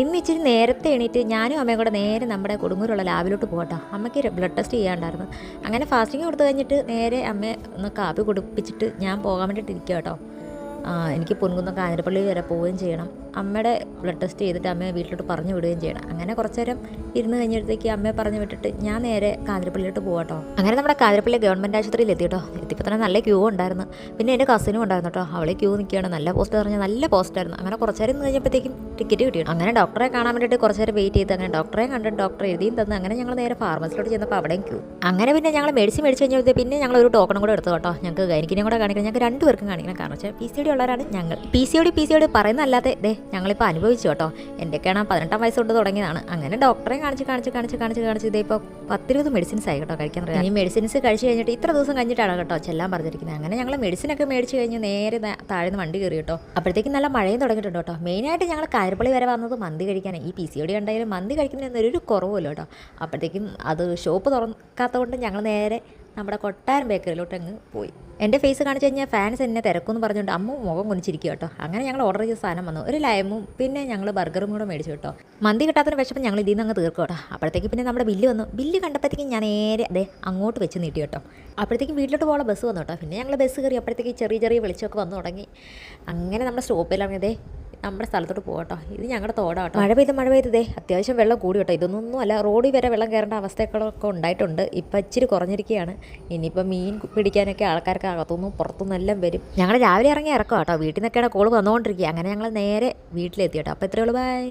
ഇന്ന് ഇച്ചിരി നേരത്തെ എണീറ്റ് ഞാനും അമ്മയും കൂടെ നേരെ നമ്മുടെ കൊടുങ്ങൂരുള്ള ലാബിലോട്ട് പോകട്ടോ. അമ്മയ്ക്ക് ബ്ലഡ് ടെസ്റ്റ് ചെയ്യാണ്ടായിരുന്നു. അങ്ങനെ ഫാസ്റ്റിംഗ് കൊടുത്തു കഴിഞ്ഞിട്ട് നേരെ അമ്മയെ ഒന്ന് കാപ്പി കുടിപ്പിച്ചിട്ട് ഞാൻ പോകാൻ വേണ്ടിയിട്ട് ഇരിക്കുക കേട്ടോ. എനിക്ക് പൊൻകുന്നം കാഞ്ഞിരപ്പള്ളി വരെ പോവുകയും ചെയ്യണം. അമ്മയുടെ ബ്ലഡ് ടെസ്റ്റ് ചെയ്തിട്ട് അമ്മയെ വീട്ടിലോട്ട് പറഞ്ഞു വിടുകയും ചെയ്യണം. അങ്ങനെ കുറച്ച് നേരം ഇരുന്ന് കഴിഞ്ഞപ്പോഴത്തേക്ക് അമ്മയെ പറഞ്ഞു വിട്ടിട്ട് ഞാൻ നേരെ കാഞ്ഞിരപ്പള്ളിയിലോട്ട് പോകാട്ടോ. അങ്ങനെ നമ്മുടെ കാഞ്ഞിരപ്പള്ളി ഗവൺമെൻറ് ആശുപത്രിയിൽ എത്തിയിട്ടോ. എത്തിയപ്പോൾ തന്നെ നല്ല ക്യൂ ഉണ്ടായിരുന്നു. പിന്നെ എൻ്റെ കസിനും ഉണ്ടായിരുന്നു കേട്ടോ. അവളെ ക്യൂ നിൽക്കുകയാണ്. നല്ല പോസ്റ്റ് പറഞ്ഞാൽ നല്ല പോസ്റ്റായിരുന്നു. അങ്ങനെ കുറച്ച് നേരം നിന്ന് കഴിഞ്ഞപ്പോഴത്തേക്കും ടിക്കറ്റ് കിട്ടിയിട്ടു. അങ്ങനെ ഡോക്ടറെ കാണാൻ വേണ്ടിയിട്ട് കുറച്ച് നേരം വെയിറ്റ് ചെയ്ത് അങ്ങനെ ഡോക്ടറെ കണ്ടിട്ട് ഡോക്ടർ എഴുതിയും തന്നു. അങ്ങനെ ഞങ്ങൾ നേരെ ഫാർമസിലോട്ട് ചെന്നപ്പോൾ അവിടെയും ക്യൂ. അങ്ങനെ പിന്നെ ഞങ്ങൾ മെഡിസിൻ മേടിച്ച് കഴിഞ്ഞപ്പോൾ പിന്നെ ഞങ്ങൾ ഒരു ടോക്കണും കൂടെ എടുത്തു കേട്ടോ. ഞങ്ങൾക്ക് ഗൈനിക്കിനെയും കൂടെ കാണിക്കണം. ഞങ്ങൾക്ക് രണ്ടുപേർക്കും കാണിക്കണം. കാരണം വെച്ചാൽ PCOD ഉള്ളവരാണ് ഞങ്ങൾ. PCOD പറയുന്നതല്ലാതെ ഞങ്ങളിപ്പോൾ അനുഭവിച്ചു കേട്ടോ. എൻ്റെയൊക്കെയാണ് 18 വയസ്സ് കൊണ്ട് തുടങ്ങിയതാണ്. അങ്ങനെ ഡോക്ടറെ കാണിച്ച് ഇതേ ഇപ്പോൾ 10-20 മെഡിസിൻസ് ആയി കേട്ടോ കഴിക്കാൻ പറയാം. ഈ മെഡിസിൻസ് കഴിച്ച് കഴിഞ്ഞിട്ട് ഇത്ര ദിവസം കഴിഞ്ഞിട്ടാണ് കേട്ടോ ചെല്ലാൻ പറഞ്ഞിരിക്കുന്നത്. അങ്ങനെ ഞങ്ങൾ മെഡിസിനൊക്കെ മേടിച്ച് കഴിഞ്ഞ് നേരെ താഴ്ന്ന് വണ്ടി കയറി കേട്ടോ. അപ്പോഴത്തേക്കും നല്ല മഴയും തുടങ്ങിയിട്ടുണ്ട് കേട്ടോ. മെയിനായിട്ട് ഞങ്ങൾ കാഞ്ഞിരപ്പള്ളി വരെ വന്നത് മന്തി കഴിക്കാൻ. ഈ PCOD ഉണ്ടായാലും മന്തി കഴിക്കുന്നതിനൊരു കുറവുമില്ല കേട്ടോ. അപ്പോഴത്തേക്കും അത് ഷോപ്പ് തുറക്കാത്തതുകൊണ്ട് ഞങ്ങൾ നേരെ നമ്മുടെ കൊട്ടാരം ബേക്കറിയിലോട്ട് അങ്ങ് പോയി. എൻ്റെ ഫേസ് കാണിച്ച് കഴിഞ്ഞാൽ ഫാൻസ് എന്നെ തിരക്കുമെന്ന് പറഞ്ഞുകൊണ്ട് അമ്മ മുഖം കുനിച്ചിരിക്കുക കേട്ടോ. അങ്ങനെ ഞങ്ങൾ ഓർഡർ ചെയ്ത സാധനം വന്നു. ഒരു ലൈമും പിന്നെ ഞങ്ങൾ ബർഗറും കൂടെ മേടിച്ചു കേട്ടോ. മന്തി കിട്ടാത്തതിന് വിഷമം ഞങ്ങൾ ഇതിൽ നിന്ന് അങ്ങ് തീർക്കും കേട്ടോ. അപ്പോഴത്തേക്ക് പിന്നെ നമ്മുടെ ബില്ല് വന്നു. ബില്ല് കണ്ടപ്പോഴത്തേക്കും ഞാൻ നേരെ അങ്ങോട്ട് വെച്ച് നീട്ടി കേട്ടോ. അപ്പോഴത്തേക്കും വീട്ടിലോട്ട് പോകാനുള്ള ബസ് വന്നു കേട്ടോ. പിന്നെ ഞങ്ങൾ ബസ് കയറി. അപ്പോഴത്തേക്ക് ചെറിയ വെളിച്ചമൊക്കെ വന്നു തുടങ്ങി. അങ്ങനെ നമ്മുടെ സ്റ്റോപ്പിലിറങ്ങിയതേ നമ്മുടെ സ്ഥലത്തോട്ട് പോകട്ടോ. ഇത് ഞങ്ങളുടെ തോടാട്ടോ. മഴ പെയ്തതേ അത്യാവശ്യം വെള്ളം കൂടി കേട്ടോ. ഇതൊന്നും അല്ല, റോഡിൽ വരെ വെള്ളം കയറേണ്ട അവസ്ഥയൊക്കെ ഉണ്ടായിട്ടുണ്ട്. ഇപ്പം ഇച്ചിരി കുറഞ്ഞിരിക്കുകയാണ്. ഇനിയിപ്പോൾ മീൻ പിടിക്കാനൊക്കെ ആൾക്കാർക്ക് അകത്തുനിന്നും പുറത്തുനിന്നും എല്ലാം വരും. ഞങ്ങൾ രാവിലെ ഇറങ്ങി ഇറക്കാം കേട്ടോ. വീട്ടിൽ നിന്നൊക്കെയാണ് കോള് വന്നുകൊണ്ടിരിക്കുക. അങ്ങനെ ഞങ്ങൾ നേരെ വീട്ടിലെത്തി കേട്ടോ. അപ്പോൾ ഇത്രയേ ഉള്ളൂ. ബൈ.